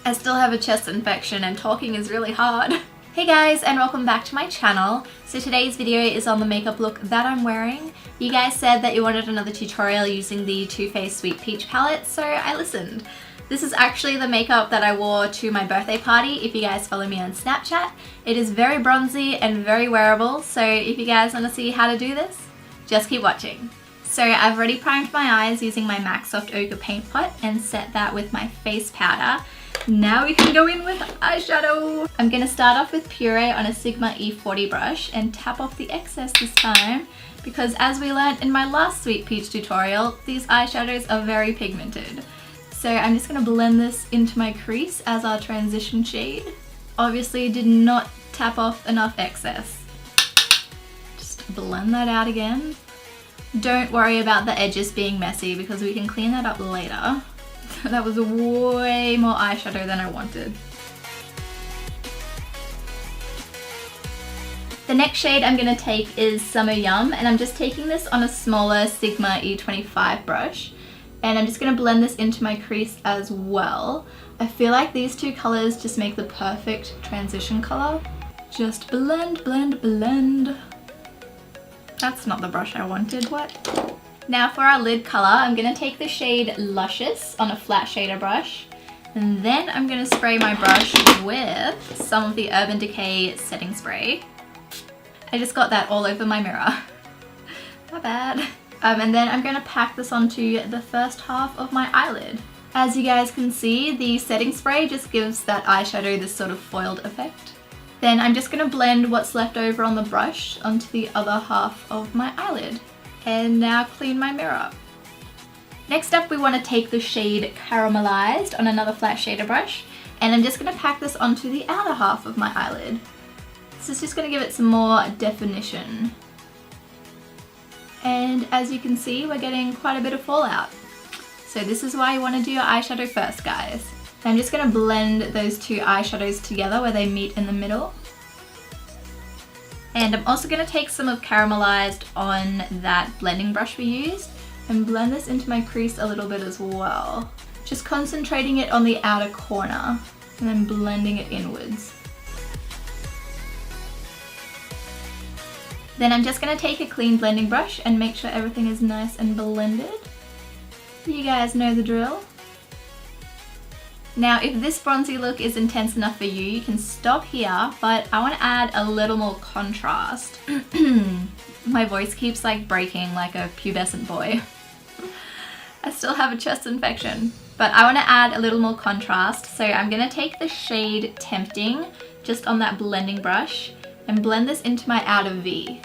I still have a chest infection and talking is really hard. Hey guys, and welcome back to my channel. So today's video is on the makeup look that I'm wearing. You guys said that you wanted another tutorial using the Too Faced Sweet Peach palette, so I listened. This is actually the makeup that I wore to my birthday party if you guys follow me on Snapchat. It is very bronzy and very wearable, so if you guys want to see how to do this, just keep watching. So I've already primed my eyes using my MAC Soft Ochre paint pot and set that with my face powder. Now we can go in with eyeshadow. I'm going to start off with Puree on a Sigma E40 brush and tap off the excess this time because as we learned in my last Sweet Peach tutorial, these eyeshadows are very pigmented. So I'm just going to blend this into my crease as our transition shade. Obviously did not tap off enough excess. Just blend that out again. Don't worry about the edges being messy because we can clean that up later. That was way more eyeshadow than I wanted. The next shade I'm going to take is Summer Yum, and I'm just taking this on a smaller Sigma E25 brush. And I'm just going to blend this into my crease as well. I feel like these two colors just make the perfect transition color. Just blend, blend, blend. That's not the brush I wanted, what? Now for our lid color, I'm going to take the shade Luscious on a flat shader brush. And then I'm going to spray my brush with some of the Urban Decay setting spray. I just got that all over my mirror. Not bad. And then I'm going to pack this onto the first half of my eyelid. As you guys can see, the setting spray just gives that eyeshadow this sort of foiled effect. Then I'm just going to blend what's left over on the brush onto the other half of my eyelid. And now clean my mirror. Next up we want to take the shade Caramelized on another flat shader brush, and I'm just going to pack this onto the outer half of my eyelid. This is just going to give it some more definition. And as you can see, we're getting quite a bit of fallout. So this is why you want to do your eyeshadow first, guys. I'm just going to blend those two eyeshadows together where they meet in the middle. And I'm also going to take some of Caramelized on that blending brush we used and blend this into my crease a little bit as well. Just concentrating it on the outer corner and then blending it inwards. Then I'm just going to take a clean blending brush and make sure everything is nice and blended. You guys know the drill. Now if this bronzy look is intense enough for you, you can stop here, but I want to add a little more contrast. My voice keeps like breaking like a pubescent boy. I still have a chest infection, but I want to add a little more contrast, so I'm going to take the shade Tempting just on that blending brush and blend this into my outer V.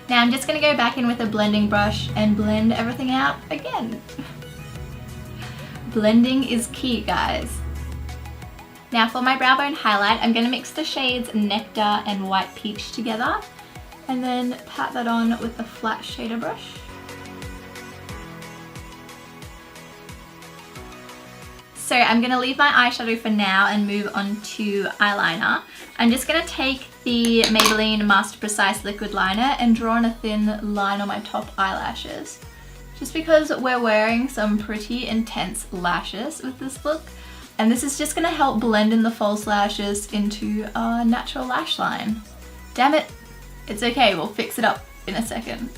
Now I'm just going to go back in with a blending brush and blend everything out again. Blending is key, guys. Now for my brow bone highlight, I'm going to mix the shades Nectar and White Peach together and then pat that on with a flat shader brush. So I'm going to leave my eyeshadow for now and move on to eyeliner. I'm just going to take the Maybelline Master Precise Liquid Liner and draw on a thin line on my top eyelashes. Just because we're wearing some pretty intense lashes with this look. And this is just going to help blend in the false lashes into a natural lash line. Damn it! It's okay, we'll fix it up in a second.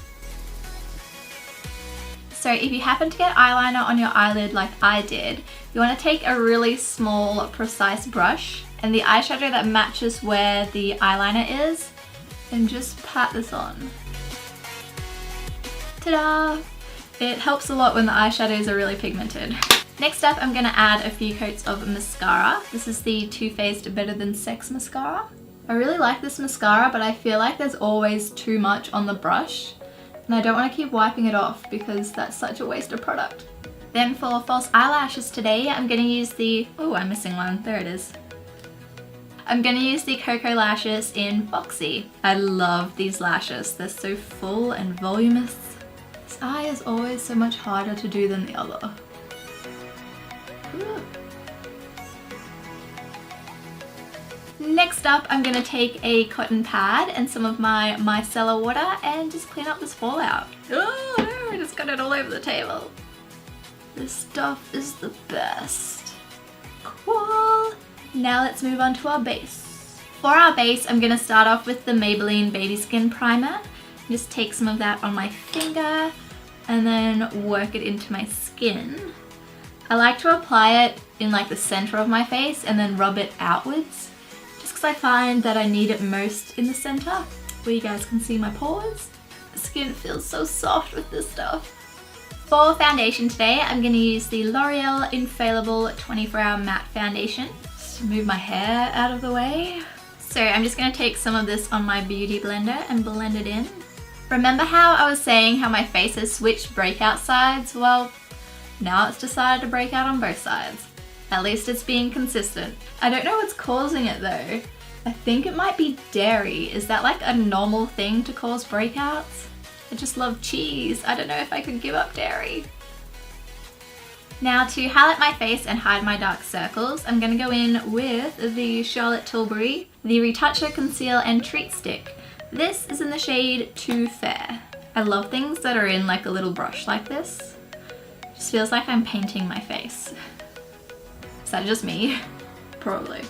So if you happen to get eyeliner on your eyelid like I did, you want to take a really small, precise brush and the eyeshadow that matches where the eyeliner is and just pat this on. Ta-da! It helps a lot when the eyeshadows are really pigmented. Next up, I'm going to add a few coats of mascara. This is the Too Faced Better Than Sex mascara. I really like this mascara, but I feel like there's always too much on the brush. And I don't want to keep wiping it off because that's such a waste of product. Then for false eyelashes today, I'm going to use the... Oh, I'm missing one. There it is. I'm going to use the Cocoa Lashes in Foxy. I love these lashes. They're so full and voluminous. This eye is always so much harder to do than the other. Ooh. Next up, I'm going to take a cotton pad and some of my micellar water and just clean up this fallout. Oh no, I just got it all over the table. This stuff is the best. Cool. Now let's move on to our base. For our base, I'm going to start off with the Maybelline Baby Skin Primer. Just take some of that on my finger and then work it into my skin. I like to apply it in like the center of my face and then rub it outwards. Just because I find that I need it most in the center, where you guys can see my pores. The skin feels so soft with this stuff. For foundation today, I'm going to use the L'Oreal Infallible 24-Hour Matte Foundation. Just to move my hair out of the way. So I'm just going to take some of this on my beauty blender and blend it in. Remember how I was saying how my face has switched breakout sides? Well, now it's decided to break out on both sides. At least it's being consistent. I don't know what's causing it though. I think it might be dairy. Is that like a normal thing to cause breakouts? I just love cheese. I don't know if I could give up dairy. Now to highlight my face and hide my dark circles, I'm going to go in with the Charlotte Tilbury, the Retoucher Conceal and Treat Stick. This is in the shade Too Fair. I love things that are in like a little brush like this. Just feels like I'm painting my face. Is that just me? Probably.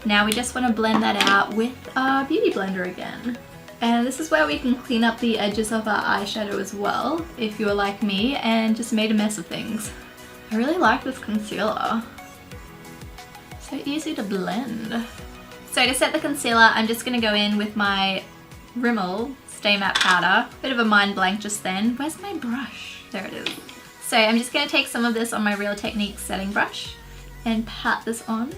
Now we just want to blend that out with our beauty blender again. And this is where we can clean up the edges of our eyeshadow as well, if you're like me and just made a mess of things. I really like this concealer. So easy to blend. So to set the concealer, I'm just going to go in with my Rimmel Stay Matte Powder. Bit of a mind blank just then. Where's my brush? There it is. So I'm just going to take some of this on my Real Techniques setting brush and pat this on.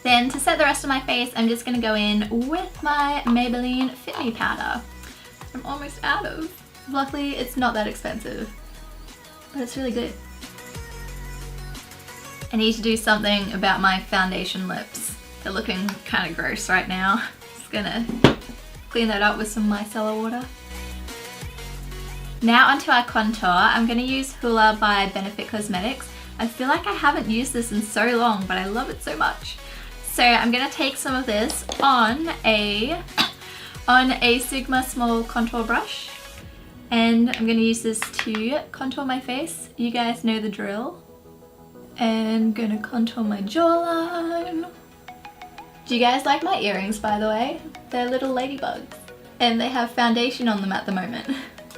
Then to set the rest of my face, I'm just going to go in with my Maybelline Fit Me powder. I'm almost out of. Luckily, it's not that expensive, but it's really good. I need to do something about my foundation lips. They're looking kind of gross right now. Just gonna clean that up with some micellar water. Now onto our contour. I'm going to use Hoola by Benefit Cosmetics. I feel like I haven't used this in so long, but I love it so much. So I'm going to take some of this on a Sigma small contour brush, and I'm going to use this to contour my face. You guys know the drill. And going to contour my jawline. Do you guys like my earrings, by the way? They're little ladybugs, and they have foundation on them at the moment.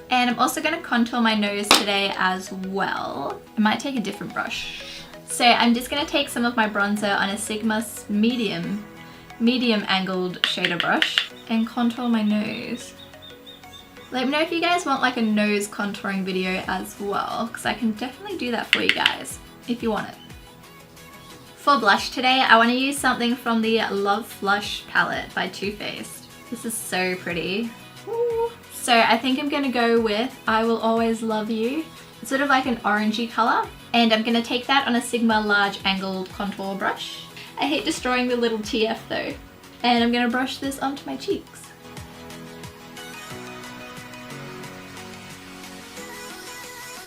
And I'm also going to contour my nose today as well. I might take a different brush. So I'm just going to take some of my bronzer on a Sigma medium angled shader brush and contour my nose. Let me know if you guys want like a nose contouring video as well, because I can definitely do that for you guys if you want it. For blush today, I want to use something from the Love Flush palette by Too Faced. This is so pretty. Ooh. So I think I'm going to go with I Will Always Love You. It's sort of like an orangey color. And I'm going to take that on a Sigma large angled contour brush. I hate destroying the little TF though. And I'm going to brush this onto my cheeks.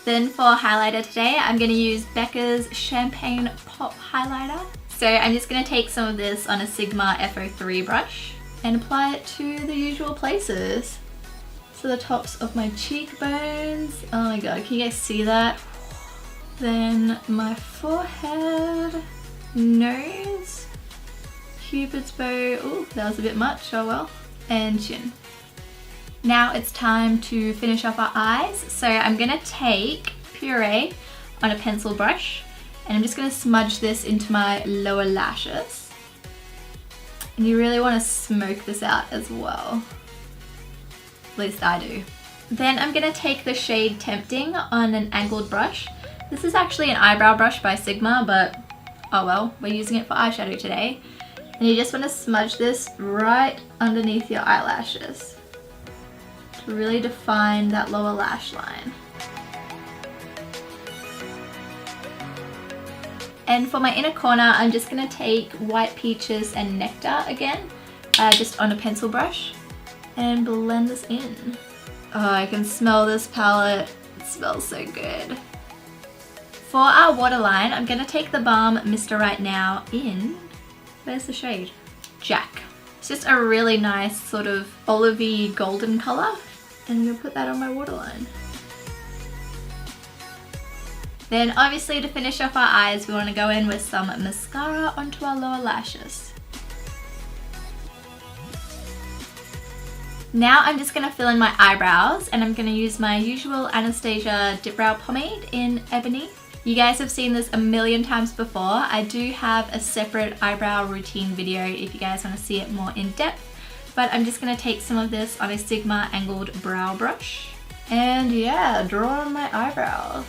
Then for highlighter today, I'm going to use Becca's Champagne Pop Highlighter. So I'm just going to take some of this on a Sigma FO3 brush and apply it to the usual places. So the tops of my cheekbones. Oh my god, can you guys see that? Then my forehead, nose, Cupid's bow. Oh, that was a bit much, oh well. And chin. Now it's time to finish off our eyes. So I'm going to take Puree on a pencil brush and I'm just going to smudge this into my lower lashes. And you really want to smoke this out as well. At least I do. Then I'm going to take the shade Tempting on an angled brush. This is actually an eyebrow brush by Sigma, but oh well, we're using it for eyeshadow today. And you just want to smudge this right underneath your eyelashes to really define that lower lash line. And for my inner corner, I'm just going to take White Peaches and Nectar again, just on a pencil brush, and blend this in. Oh, I can smell this palette. It smells so good. For our waterline, I'm going to take the Balm Mr. Right Now in, where's the shade? Jack. It's just a really nice sort of olivey golden colour, and I'm going to put that on my waterline. Then obviously to finish off our eyes, we want to go in with some mascara onto our lower lashes. Now I'm just going to fill in my eyebrows, and I'm going to use my usual Anastasia Dip Brow Pomade in Ebony. You guys have seen this a million times before. I do have a separate eyebrow routine video if you guys want to see it more in depth, but I'm just going to take some of this on a Sigma angled brow brush. And yeah, draw on my eyebrows.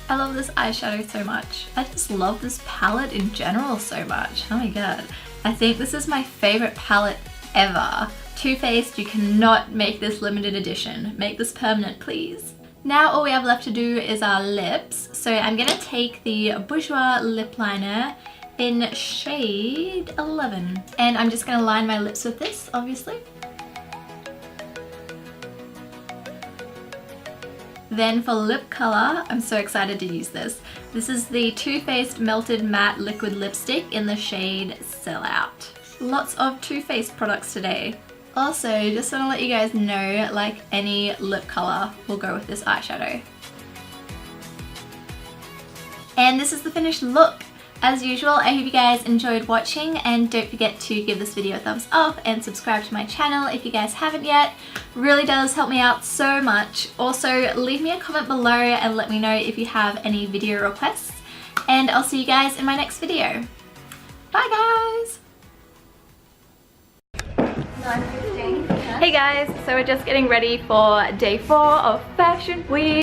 I love this eyeshadow so much. I just love this palette in general so much. Oh my god. I think this is my favorite palette ever. Too Faced, you cannot make this limited edition. Make this permanent, please. Now all we have left to do is our lips. So I'm gonna take the Bourjois lip liner in shade 11. And I'm just gonna line my lips with this, obviously. Then for lip color, I'm so excited to use this. This is the Too Faced Melted Matte Liquid Lipstick in the shade Sellout. Lots of Too Faced products today. Also, just want to let you guys know, like any lip color will go with this eyeshadow. And this is the finished look. As usual, I hope you guys enjoyed watching, and don't forget to give this video a thumbs up and subscribe to my channel if you guys haven't yet. Really does help me out so much. Also, leave me a comment below and let me know if you have any video requests, and I'll see you guys in my next video. Bye guys! Hey guys, so we're just getting ready for day 4 of Fashion Week.